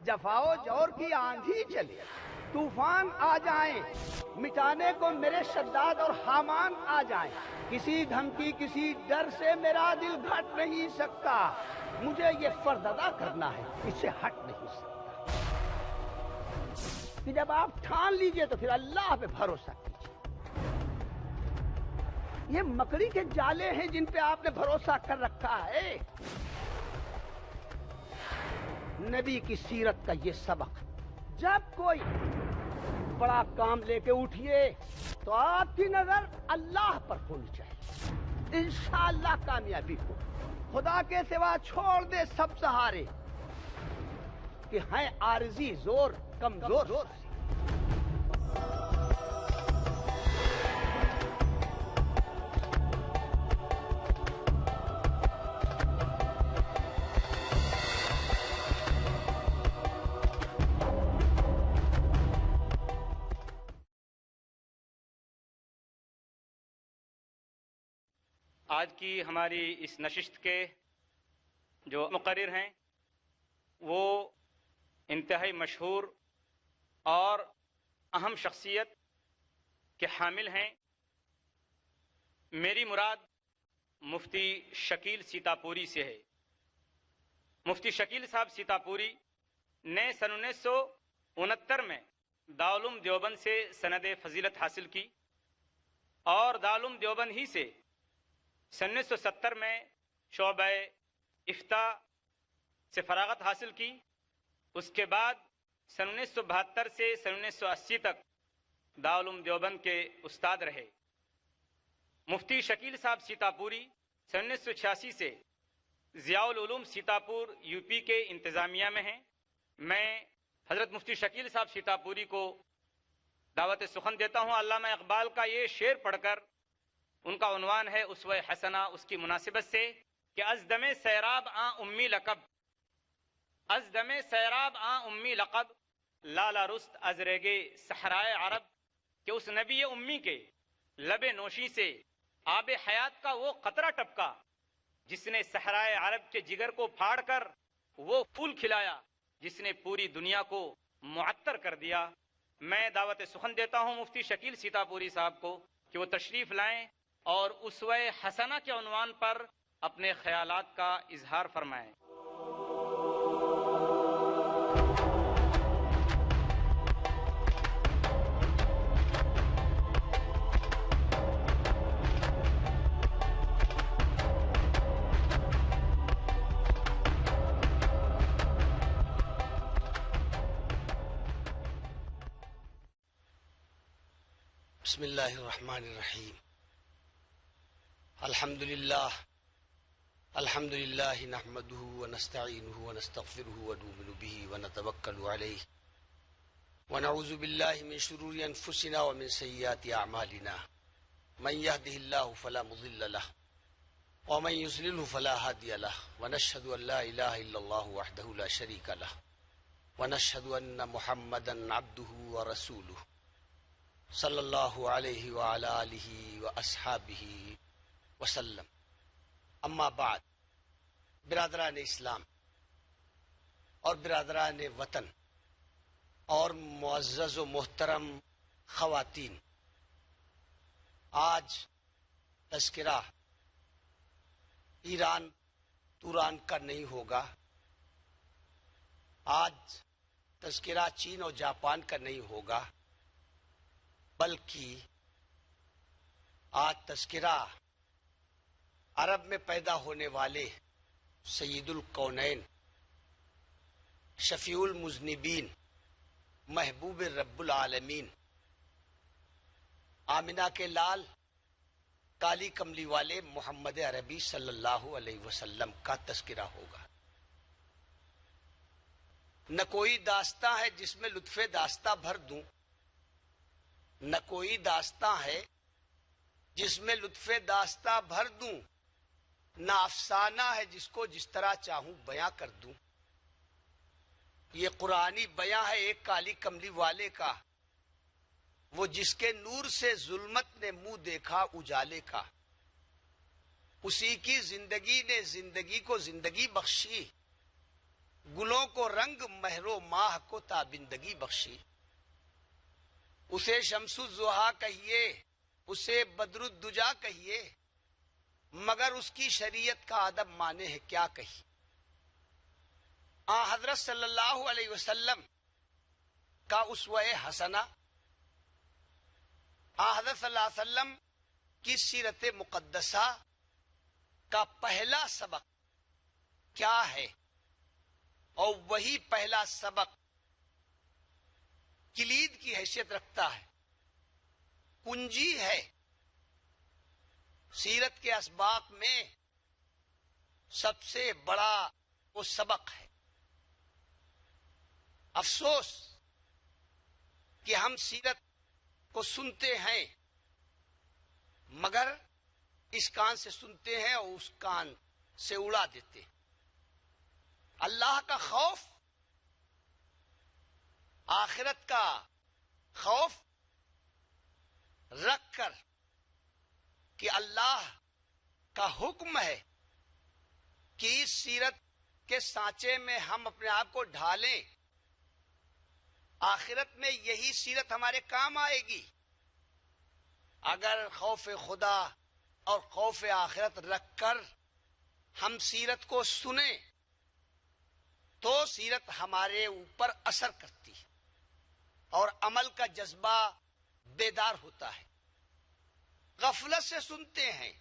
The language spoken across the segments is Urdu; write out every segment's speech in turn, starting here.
جفاؤ جور کی آندھی چلے، طوفان آ جائیں، مٹانے کو میرے شداد اور حامان آ جائیں، کسی دھمکی کسی ڈر سے میرا دل گھٹ نہیں سکتا، مجھے یہ فرض ادا کرنا ہے، اس سے ہٹ نہیں سکتا کہ جب آپ ٹھان لیجئے تو پھر اللہ پہ بھروسہ کیجئے۔ یہ مکڑی کے جالے ہیں جن پہ آپ نے بھروسہ کر رکھا ہے۔ نبی کی سیرت کا یہ سبق، جب کوئی بڑا کام لے کے اٹھیے تو آپ کی نظر اللہ پر ہونی چاہیے، انشاءاللہ کامیابی ہو۔ خدا کے سوا چھوڑ دے سب سہارے کہ ہیں عارضی زور کمزور۔ آج کی ہماری اس نشست کے جو مقرر ہیں وہ انتہائی مشہور اور اہم شخصیت کے حامل ہیں۔ میری مراد مفتی شکیل سیتاپوری سے ہے۔ مفتی شکیل صاحب سیتاپوری نے سن 1969 میں دارالعلوم دیوبند سے سند فضیلت حاصل کی اور دارالعلوم دیوبند ہی سے سن 1970 میں شعبہ افتاء سے فراغت حاصل کی۔ اس کے بعد سن 1972 سے سن 1980 تک دارالعلوم دیوبند کے استاد رہے۔ مفتی شکیل صاحب سیتاپوری سن 1986 سے ضیاء العلوم سیتاپور یو پی کے انتظامیہ میں ہیں۔ میں حضرت مفتی شکیل صاحب سیتاپوری کو دعوت سخن دیتا ہوں۔ علامہ اقبال کا یہ شعر پڑھ کر، ان کا عنوان ہے اسوہ حسنہ، اس کی مناسبت سے کہ از دم سیراب آں امی لقب، از دم سیراب آں امی لقب، لالا رست از ریگے صحرائے عرب، کہ اس نبی امی کے لب نوشی سے آب حیات کا وہ قطرہ ٹپکا جس نے صحرائے عرب کے جگر کو پھاڑ کر وہ پھول کھلایا جس نے پوری دنیا کو معطر کر دیا۔ میں دعوت سخن دیتا ہوں مفتی شکیل سیتاپوری صاحب کو کہ وہ تشریف لائیں اور اسوہ حسنہ کے عنوان پر اپنے خیالات کا اظہار فرمائیں۔ بسم اللہ الرحمن الرحیم۔ الحمدللہ نحمده ونستعینه ونستغفره ونؤمن به ونتوکل علیہ ونعوذ باللہ من شرور انفسنا ومن سیئات اعمالنا، من يهده الله فلا مضل له ومن يضلل فلا هادي له، ونشهد ان لا اله الا الله وحده لا شريك له، ونشهد ان محمدا عبده ورسوله صلی اللہ علیہ وعلی آلہ واصحابہ وسلم۔ اما بعد، برادران اسلام اور برادران وطن اور معزز و محترم خواتین، آج تذکرہ ایران توران کا نہیں ہوگا، آج تذکرہ چین اور جاپان کا نہیں ہوگا، بلکہ آج تذکرہ عرب میں پیدا ہونے والے سید الکونین، شفیع المذنبین، محبوب رب العالمین، آمنہ کے لال، کالی کملی والے محمد عربی صلی اللہ علیہ وسلم کا تذکرہ ہوگا۔ نہ کوئی داستاں ہے جس میں لطف داستاں بھر دوں، نہ کوئی داستاں ہے جس میں لطف داستاں بھر دوں، نہ افسانہ ہے جس کو جس طرح چاہوں بیاں کر دوں۔ یہ قرآنی بیاں ہے ایک کالی کملی والے کا، وہ جس کے نور سے ظلمت نے منہ دیکھا اجالے کا، اسی کی زندگی نے زندگی کو زندگی بخشی، گلوں کو رنگ مہر و ماہ کو تابندگی بخشی. اسے شمس الضحیٰ کہیے، اسے بدر الدجا کہیے، مگر اس کی شریعت کا ادب مانے ہے کیا کہی. حضرت صلی اللہ علیہ وسلم کا اسوہ حسنہ، حضرت صلی اللہ علیہ وسلم کی سیرت مقدسہ کا پہلا سبق کیا ہے، اور وہی پہلا سبق کلید کی حیثیت رکھتا ہے، کنجی ہے سیرت کے اسباق میں سب سے بڑا وہ سبق ہے. افسوس کہ ہم سیرت کو سنتے ہیں مگر اس کان سے سنتے ہیں اور اس کان سے اڑا دیتے ہیں. اللہ کا خوف، آخرت کا خوف رکھ کر کہ اللہ کا حکم ہے کہ اس سیرت کے سانچے میں ہم اپنے آپ کو ڈھالیں، آخرت میں یہی سیرت ہمارے کام آئے گی. اگر خوف خدا اور خوف آخرت رکھ کر ہم سیرت کو سنیں تو سیرت ہمارے اوپر اثر کرتی ہے اور عمل کا جذبہ بیدار ہوتا ہے. غفلت سے سنتے ہیں،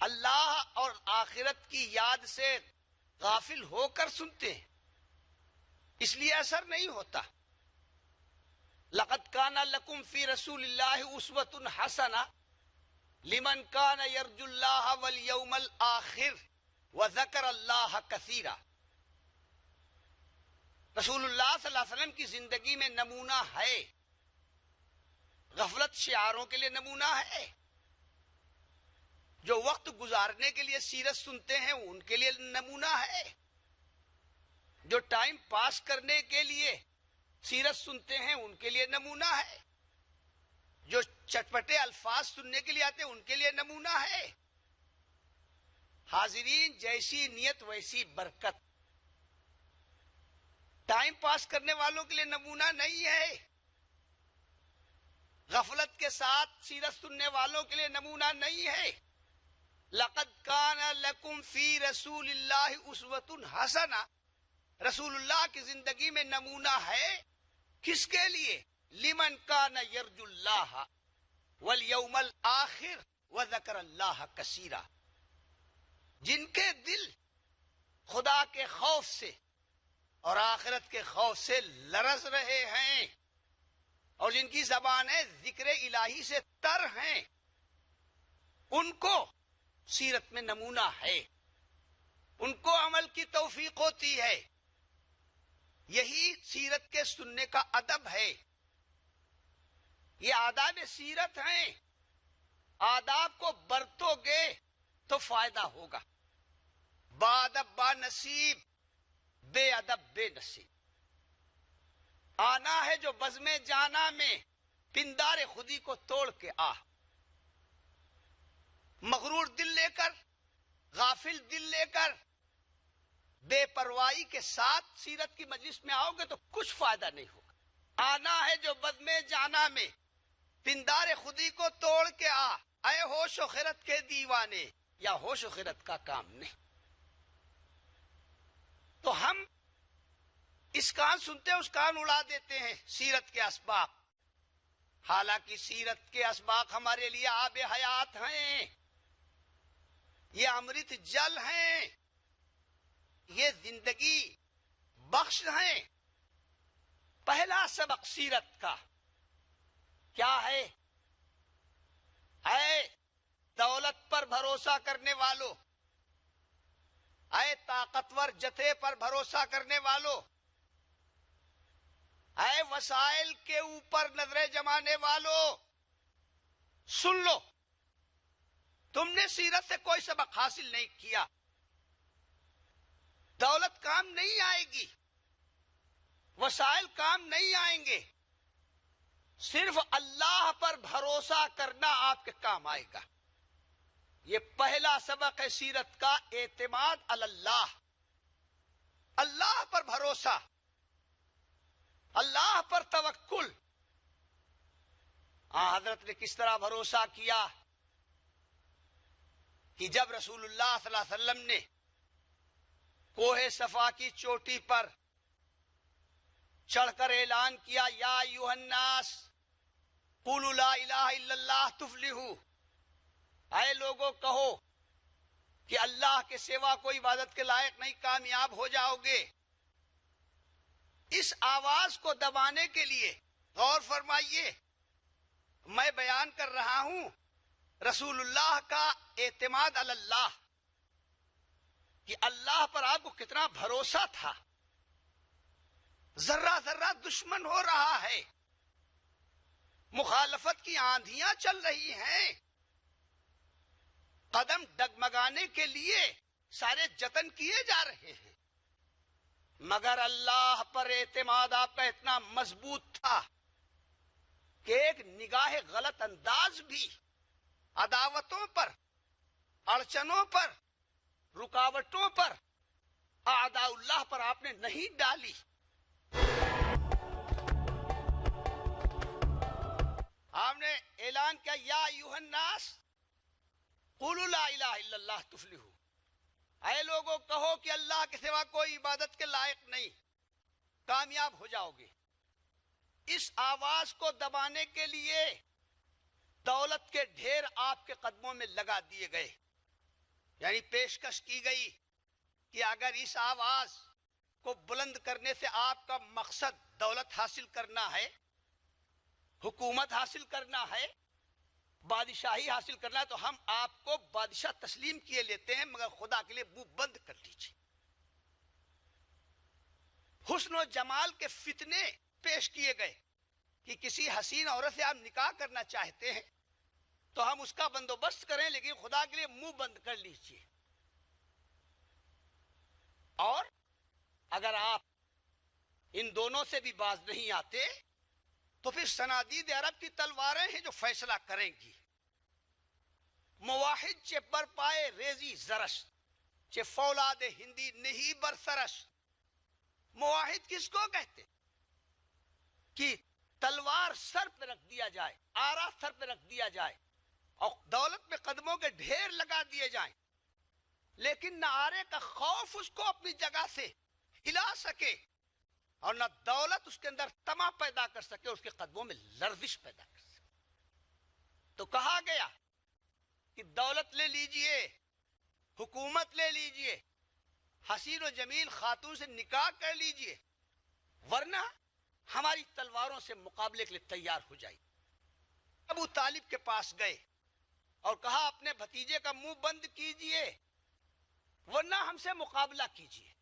اللہ اور آخرت کی یاد سے غافل ہو کر سنتے ہیں، اس لیے اثر نہیں ہوتا. لقد کان لکم فی رسول اللہ اسوۃ حسنہ لمن کان یرجو اللہ والیوم الآخر وذکر اللہ کثیرا. رسول اللہ صلی اللہ علیہ وسلم کی زندگی میں نمونہ ہے. غفلت شعاروں کے لیے نمونہ ہے، جو وقت گزارنے کے لیے سیرت سنتے ہیں ان کے لیے نمونہ ہے، جو ٹائم پاس کرنے کے لیے سیرت سنتے ہیں ان کے لیے نمونہ ہے، جو چٹپٹے الفاظ سننے کے لیے آتے ہیں ان کے لیے نمونہ ہے. حاضرین، جیسی نیت ویسی برکت. ٹائم پاس کرنے والوں کے لیے نمونہ نہیں ہے، غفلت کے ساتھ سیرت سننے والوں کے لیے نمونہ نہیں ہے. لقد کان لکم فی رسول اللہ اسوۃ حسنہ، رسول اللہ کی زندگی میں نمونہ ہے. کس کے لیے؟ لمن کان یرجو اللہ والیوم الآخر وذکر اللہ کثیرا. جن کے دل خدا کے خوف سے اور آخرت کے خوف سے لرز رہے ہیں اور جن کی زبانیں ذکر الہی سے تر ہیں، ان کو سیرت میں نمونہ ہے، ان کو عمل کی توفیق ہوتی ہے. یہی سیرت کے سننے کا ادب ہے. یہ آداب سیرت ہیں. آداب کو برتو گے تو فائدہ ہوگا. با ادب با نصیب، بے ادب بے نصیب. آنا ہے جو بزم جانا میں، پندار خودی کو توڑ کے آ. مغرور دل لے کر، غافل دل لے کر، بے پرواہی کے ساتھ سیرت کی مجلس میں آؤ گے تو کچھ فائدہ نہیں ہوگا. آنا ہے جو بزم جانا میں، پندار خودی کو توڑ کے آ. اے ہوش و خرد کے دیوانے، یا ہوش و خرد کا کام نہیں. تو ہم اس کان سنتے اس کان اڑا دیتے ہیں سیرت کے اسباق. حالانکہ سیرت کے اسباق ہمارے لیے آب حیات ہیں، یہ امرت جل ہیں، یہ زندگی بخش ہیں. پہلا سبق سیرت کا کیا ہے؟ اے دولت پر بھروسہ کرنے والوں، اے طاقتور جتھے پر بھروسہ کرنے والوں، اے وسائل کے اوپر نظریں جمانے والوں، سن لو. تم نے سیرت سے کوئی سبق حاصل نہیں کیا. دولت کام نہیں آئے گی، وسائل کام نہیں آئیں گے، صرف اللہ پر بھروسہ کرنا آپ کے کام آئے گا. یہ پہلا سبق ہے سیرت کا، اعتماد علی اللہ. اللہ پر بھروسہ، اللہ پر توکل. حضرت نے کس طرح بھروسہ کیا کہ جب رسول اللہ صلی اللہ علیہ وسلم نے کوہ صفا کی چوٹی پر چڑھ کر اعلان کیا، یا ایھا الناس قولوا لا الہ الا اللہ تفلحوا، اے لوگوں کہو کہ اللہ کے سوا کوئی عبادت کے لائق نہیں، کامیاب ہو جاؤ گے. اس آواز کو دبانے کے لیے غور فرمائیے، میں بیان کر رہا ہوں رسول اللہ کا اعتماد علی اللہ، کہ اللہ پر آپ کو کتنا بھروسہ تھا. ذرہ ذرہ دشمن ہو رہا ہے، مخالفت کی آندھیاں چل رہی ہیں، قدم ڈگمگانے کے لیے سارے جتن کیے جا رہے ہیں، مگر اللہ پر اعتماد آپ کا اتنا مضبوط تھا کہ ایک نگاہ غلط انداز بھی عداوتوں پر، اڑچنوں پر، رکاوٹوں پر، اعداء اللہ پر آپ نے نہیں ڈالی. آپ نے اعلان کیا، یا ایھا الناس قولوا لا الہ الا اللہ تفلحوا، اے لوگوں کہو کہ اللہ کے سوا کوئی عبادت کے لائق نہیں، کامیاب ہو جاؤ گے. اس آواز کو دبانے کے لیے دولت کے ڈھیر آپ کے قدموں میں لگا دیے گئے، یعنی پیشکش کی گئی کہ اگر اس آواز کو بلند کرنے سے آپ کا مقصد دولت حاصل کرنا ہے، حکومت حاصل کرنا ہے، بادشاہی حاصل کرنا ہے، تو ہم آپ کو بادشاہ تسلیم کیے لیتے ہیں، مگر خدا کے لیے منہ بند کر لیجیے. حسن و جمال کے فتنے پیش کیے گئے کہ کسی حسین عورت سے آپ نکاح کرنا چاہتے ہیں تو ہم اس کا بندوبست کریں، لیکن خدا کے لیے منہ بند کر لیجیے. اور اگر آپ ان دونوں سے بھی باز نہیں آتے تو پھر صنادید عرب کی تلواریں ہیں جو فیصلہ کریں گی. مواحد چے بر پائے ریزی زرش، چے فولاد ہندی نہیں برسرش. مواحد کس کو کہتے؟ کہ تلوار سر پہ رکھ دیا جائے، آرا سر پہ رکھ دیا جائے اور دولت میں قدموں کے ڈھیر لگا دیے جائیں، لیکن نہ آرے کا خوف اس کو اپنی جگہ سے ہلا سکے اور نہ دولت اس کے اندر طمع پیدا کر سکے، اس کے قدموں میں لرزش پیدا کر سکے. تو کہا گیا کہ دولت لے لیجئے، حکومت لے لیجئے، حسین و جمیل خاتون سے نکاح کر لیجئے، ورنہ ہماری تلواروں سے مقابلے کے لیے تیار ہو جائیے. ابو طالب کے پاس گئے اور کہا اپنے بھتیجے کا منہ بند کیجئے ورنہ ہم سے مقابلہ کیجئے.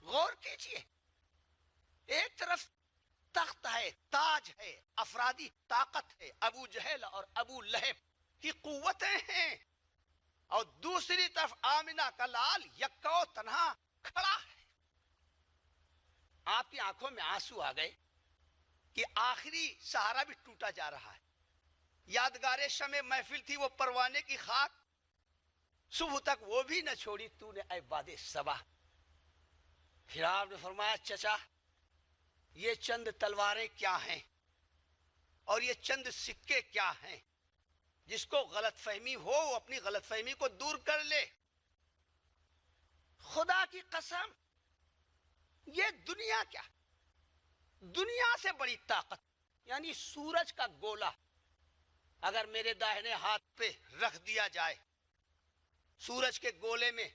غور کیجئے، ایک طرف تخت ہے، تاج ہے، افرادی طاقت ہے، ابو جہل اور ابو لہب کی قوتیں ہیں، اور دوسری طرف آمنہ کا لال یکا و تنہا کھڑا ہے. آپ کی آنکھوں میں آنسو آ گئے کہ آخری سہارا بھی ٹوٹا جا رہا ہے. یادگار شمع محفل تھی وہ پروانے کی خاک، صبح تک وہ بھی نہ چھوڑی تو نے اے باد صبا. پھر آپ نے فرمایا چچا یہ چند تلواریں کیا ہیں اور یہ چند سکے کیا ہیں؟ جس کو غلط فہمی ہو وہ اپنی غلط فہمی کو دور کر لے. خدا کی قسم یہ دنیا کیا، دنیا سے بڑی طاقت، یعنی سورج کا گولا اگر میرے داہنے ہاتھ پہ رکھ دیا جائے، سورج کے گولے میں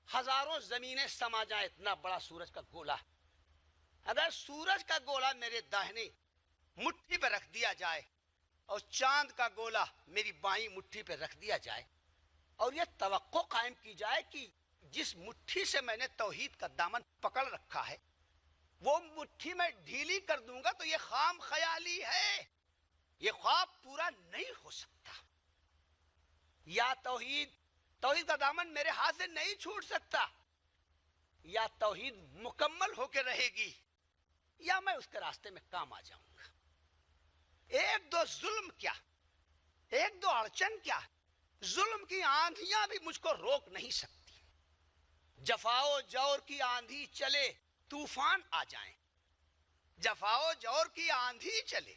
ہزاروں زمینیں سما جائیں، اتنا بڑا سورج کا گولا. اگر سورج کا گولا میرے داہنے مٹھی پہ رکھ دیا جائے اور چاند کا گولا میری بائیں مٹھی پہ رکھ دیا جائے اور یہ توقع قائم کی جائے کہ جس مٹھی سے میں نے توحید کا دامن پکڑ رکھا ہے وہ مٹھی میں ڈھیلی کر دوں گا تو یہ خام خیالی ہے، یہ خواب پورا نہیں ہو سکتا. یا توحید کا دامن میرے ہاتھ سے نہیں چھوٹ سکتا، یا توحید مکمل ہو کے رہے گی یا میں اس کے راستے میں کام آ جاؤں گا. ایک دو ظلم کیا، ایک دو اڑچن کیا، ظلم کی آندھیاں بھی مجھ کو روک نہیں سکتی. جفاؤ جور کی آندھی چلے طوفان آ جائیں، جفاؤ جور کی آندھی چلے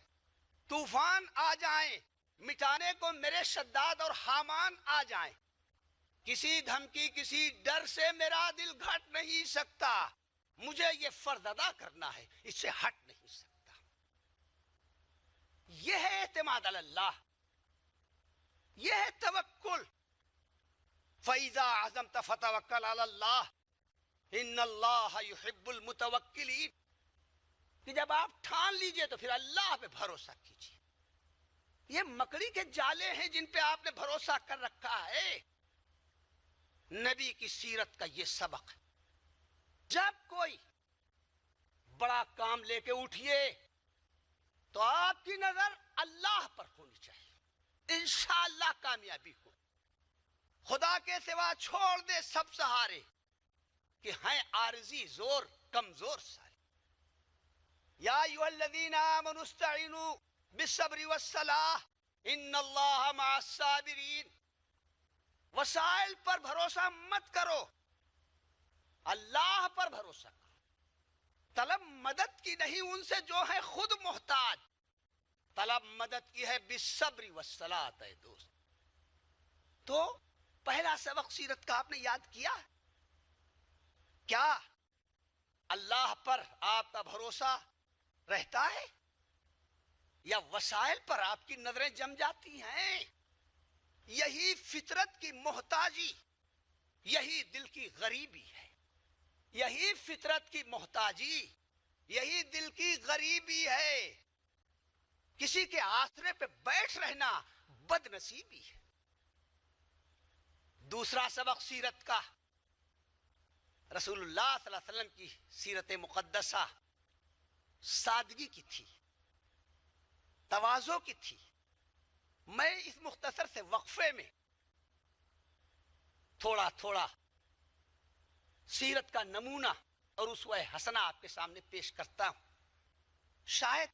طوفان آ جائیں، مٹانے کو میرے شداد اور حامان آ جائیں، کسی دھمکی کسی ڈر سے میرا دل گھٹ نہیں سکتا، مجھے یہ فرض ادا کرنا ہے، اس سے ہٹ نہیں سکتا۔ یہ ہے اعتماد علی اللہ، یہ ہے توکل۔ فَإِذَا عَزَمْتَ فَتَوَكَّلْ عَلَى اللَّهِ إِنَّ اللَّهَ يُحِبُّ الْمُتَوَكِّلِينَ، کہ جب آپ ٹھان لیجئے تو پھر اللہ پہ بھروسہ کیجئے۔ یہ مکڑی کے جالے ہیں جن پہ آپ نے بھروسہ کر رکھا ہے۔ نبی کی سیرت کا یہ سبق ہے، جب کوئی بڑا کام لے کے اٹھیے تو آپ کی نظر اللہ پر ہونی چاہیے، انشاءاللہ کامیابی ہو۔ خدا کے سوا چھوڑ دے سب سہارے، کہ ہیں عارضی زور کمزور سارے۔ یا ایھا الذین آمنوا استعینوا بالصبر والصلاۃ ان اللہ مع الصابرین۔ وسائل پر بھروسہ مت کرو، اللہ پر بھروسہ کرو۔ طلب مدد کی نہیں ان سے جو ہے خود محتاج، طلب مدد کی ہے بالصبر والصلاۃ۔ اے دوست، تو پہلا سبق سیرت کا آپ نے یاد کیا؟ کیا اللہ پر آپ کا بھروسہ رہتا ہے یا وسائل پر آپ کی نظریں جم جاتی ہیں؟ یہی فطرت کی محتاجی، یہی دل کی غریبی ہے، یہی فطرت کی محتاجی، یہی دل کی غریبی ہے۔ کسی کے آسرے پہ بیٹھ رہنا بد نصیبی ہے۔ دوسرا سبق سیرت کا، رسول اللہ صلی اللہ علیہ وسلم کی سیرت مقدسہ سادگی کی تھی، تواضع کی تھی۔ میں اس مختصر سے وقفے میں تھوڑا تھوڑا سیرت کا نمونہ اور اسوہ حسنہ آپ کے سامنے پیش کرتا ہوں، شاید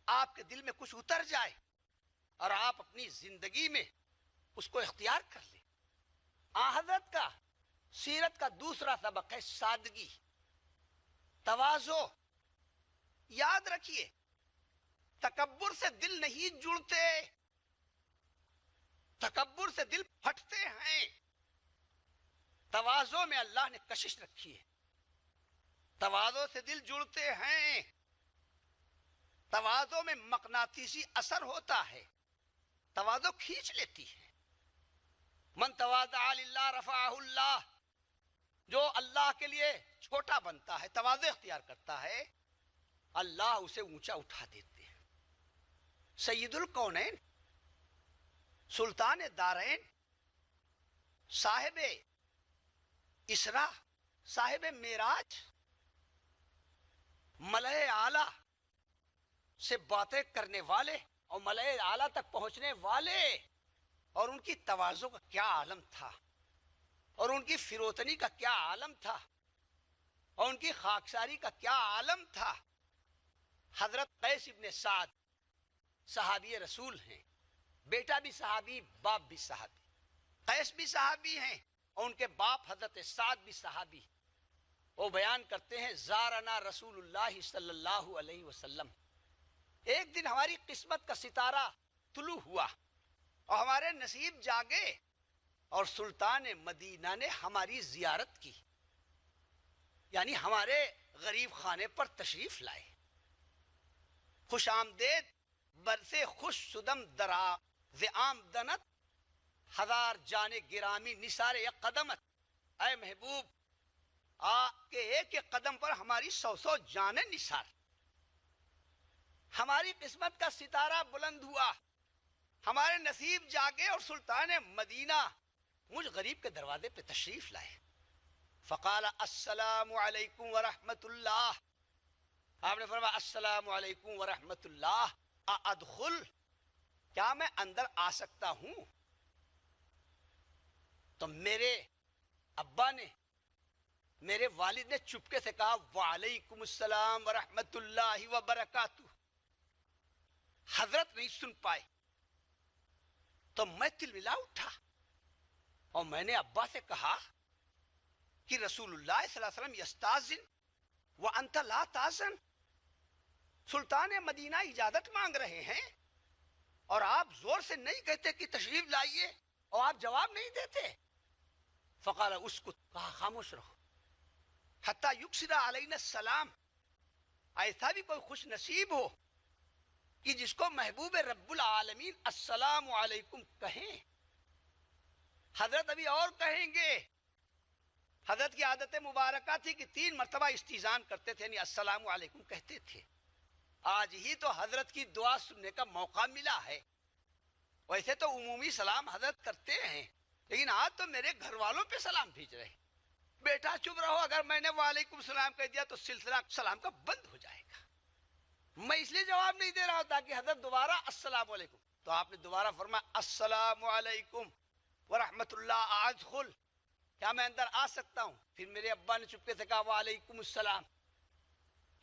آپ کے دل میں کچھ اتر جائے اور آپ اپنی زندگی میں اس کو اختیار کر لیں۔ حضرت کا سیرت کا دوسرا سبق ہے سادگی، تواضع۔ یاد رکھیے، تکبر سے دل نہیں جڑتے، تکبر سے دل پھٹتے ہیں۔ تواضع میں اللہ نے کشش رکھی ہے، تواضع سے دل جڑتے ہیں، تواضع میں مقناطیسی اثر ہوتا ہے، تواضع کھینچ لیتی ہے۔ من تواضع للہ رفعہ اللہ، جو اللہ کے لیے چھوٹا بنتا ہے، تواضع اختیار کرتا ہے، اللہ اسے اونچا اٹھا دیتے ہیں۔ سید الکونین، سلطان دارین، صاحب اسرا، صاحب معراج، ملأ اعلیٰ سے باتیں کرنے والے اور ملأ اعلیٰ تک پہنچنے والے، اور ان کی تواضع کا کیا عالم تھا، اور ان کی فروتنی کا کیا عالم تھا، اور ان کی خاکساری کا کیا عالم تھا۔ حضرت قیس ابن سعد صحابی رسول ہیں، بیٹا بھی صحابی، باپ بھی صحابی۔ قیس بھی صحابی ہیں اور ان کے باپ حضرت سعد بھی صحابی۔ وہ بیان کرتے ہیں، زارنا رسول اللہ صلی اللہ علیہ وسلم، ایک دن ہماری قسمت کا ستارہ طلوع ہوا اور ہمارے نصیب جاگے اور سلطان مدینہ نے ہماری زیارت کی، یعنی ہمارے غریب خانے پر تشریف لائے۔ خوش آمدید برسے خوش صدم درا زعام دنت، ہزار جانے گرامی نثار یک قدمت۔ اے محبوب، آپ کے ایک ایک قدم پر ہماری 100 جانیں نثار۔ ہماری قسمت کا ستارہ بلند ہوا، ہمارے نصیب جاگے اور سلطان مدینہ مجھ غریب کے دروازے پہ تشریف لائے۔ فقال السلام علیکم ورحمۃ اللہ، آپ نے فرمایا السلام علیکم ورحمۃ اللہ، ادخل، کیا میں اندر آ سکتا ہوں؟ تو میرے ابا نے، میرے والد نے چپکے سے کہا وعلیکم السلام ورحمۃ اللہ وبرکاتہ۔ حضرت نہیں سن پائے تو میں تلملا اٹھا اور میں نے ابا سے کہا کہ رسول اللہ صلی اللہ علیہ وسلم یستاذن وانت لا تاذن، سلطان مدینہ اجازت مانگ رہے ہیں اور آپ زور سے نہیں کہتے کہ تشریف لائیے اور آپ جواب نہیں دیتے. فقال اسکت، کہا خاموش رہو، حتی یکسر علینا السلام، ایسا بھی کوئی خوش نصیب ہو کہ جس کو محبوب رب العالمین السلام علیکم کہیں. حضرت ابھی اور کہیں گے. حضرت کی عادت مبارکہ تھی کہ 3 مرتبہ استیزان کرتے تھے، یعنی السلام علیکم کہتے تھے. آج ہی تو حضرت کی دعا سننے کا موقع ملا ہے. ویسے تو عمومی سلام حضرت کرتے ہیں، لیکن آج تو میرے گھر والوں پہ سلام بھیج رہے ہیں. بیٹا چپ رہو، اگر میں نے وعلیکم السلام کہہ دیا تو سلسلہ سلام کا بند ہو جائے گا. میں اس لیے جواب نہیں دے رہا ہوں تاکہ حضرت دوبارہ السلام علیکم. تو آپ نے دوبارہ فرمایا السلام علیکم ورحمۃ اللہ ادخل، کیا میں اندر آ سکتا ہوں؟ پھر میرے ابا نے چپکے سے کہا وعلیکم السلام.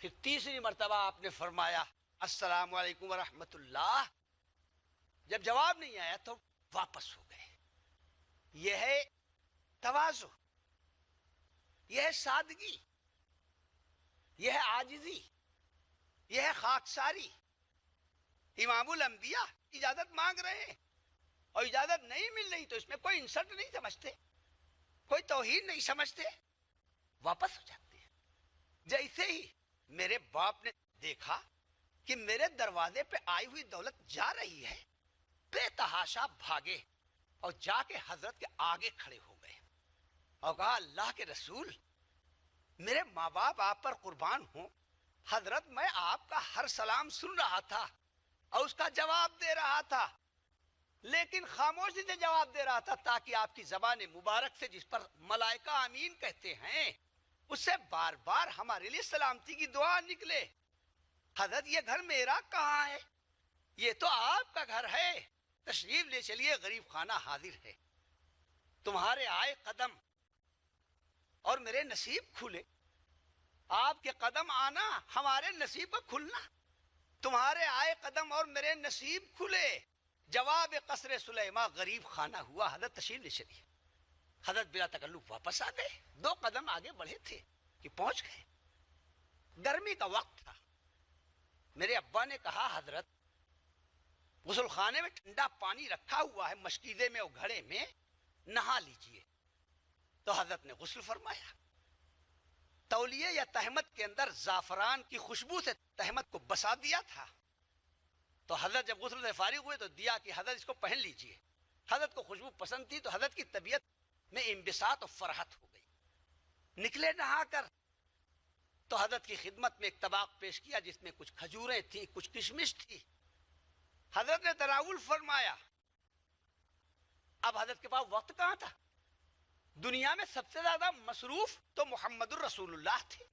پھر تیسری مرتبہ آپ نے فرمایا السلام علیکم ورحمۃ اللہ. جب جواب نہیں آیا تو واپس ہو گئے. یہ ہے تواضع، یہ ہے سادگی، یہ ہے عاجزی، یہ ہے خاکساری. امام الانبیاء اجازت مانگ رہے ہیں اور اجازت نہیں مل رہی تو اس میں کوئی انسلٹ نہیں سمجھتے، کوئی توہین نہیں سمجھتے، واپس ہو جاتے ہیں. جیسے ہی میرے باپ نے دیکھا کہ میرے دروازے پہ آئی ہوئی دولت جا رہی ہے، بے تحاشا بھاگے اور جا کے حضرت کے آگے کھڑے ہو گئے اور کہا اللہ کے رسول، میرے ماں باپ آپ پر قربان ہوں. حضرت میں آپ کا ہر سلام سن رہا تھا اور اس کا جواب دے رہا تھا، لیکن خاموشی سے جواب دے رہا تھا تاکہ آپ کی زبان مبارک سے جس پر ملائکہ آمین کہتے ہیں اس سے بار بار ہمارے لیے سلامتی کی دعا نکلے. حضرت یہ گھر میرا کہاں ہے؟ یہ تو آپ کا گھر ہے، تشریف لے چلیے، غریب خانہ حاضر ہے. تمہارے آئے قدم اور میرے نصیب کھلے. آپ کے قدم آنا ہمارے نصیب کا کھلنا. تمہارے آئے قدم اور میرے نصیب کھلے. جواب قصر سلیمہ غریب خانہ ہوا. حضرت تشریف لے چلیے. حضرت بلا تکلف واپس آ گئے. 2 قدم آگے بڑھے تھے کہ پہنچ گئے. گرمی کا وقت تھا. میرے ابا نے کہا حضرت غسل خانے میں ٹھنڈا پانی رکھا ہوا ہے مشکیزے میں اور گھڑے میں، نہا لیجئے. تو حضرت نے غسل فرمایا. تولیے یا تہمت کے اندر زعفران کی خوشبو سے تہمت کو بسا دیا تھا. تو حضرت جب غسل سے فارغ ہوئے تو دیا کہ حضرت اس کو پہن لیجئے. حضرت کو خوشبو پسند تھی تو حضرت کی طبیعت میں انبساط اور فرحت ہو گئی. نکلے نہا کر تو حضرت کی خدمت میں ایک طباق پیش کیا جس میں کچھ کھجوریں تھیں، کچھ کشمش تھی. حضرت نے تناول فرمایا. اب حضرت کے پاس وقت کہاں تھا؟ دنیا میں سب سے زیادہ مصروف تو محمد الرسول اللہ تھے.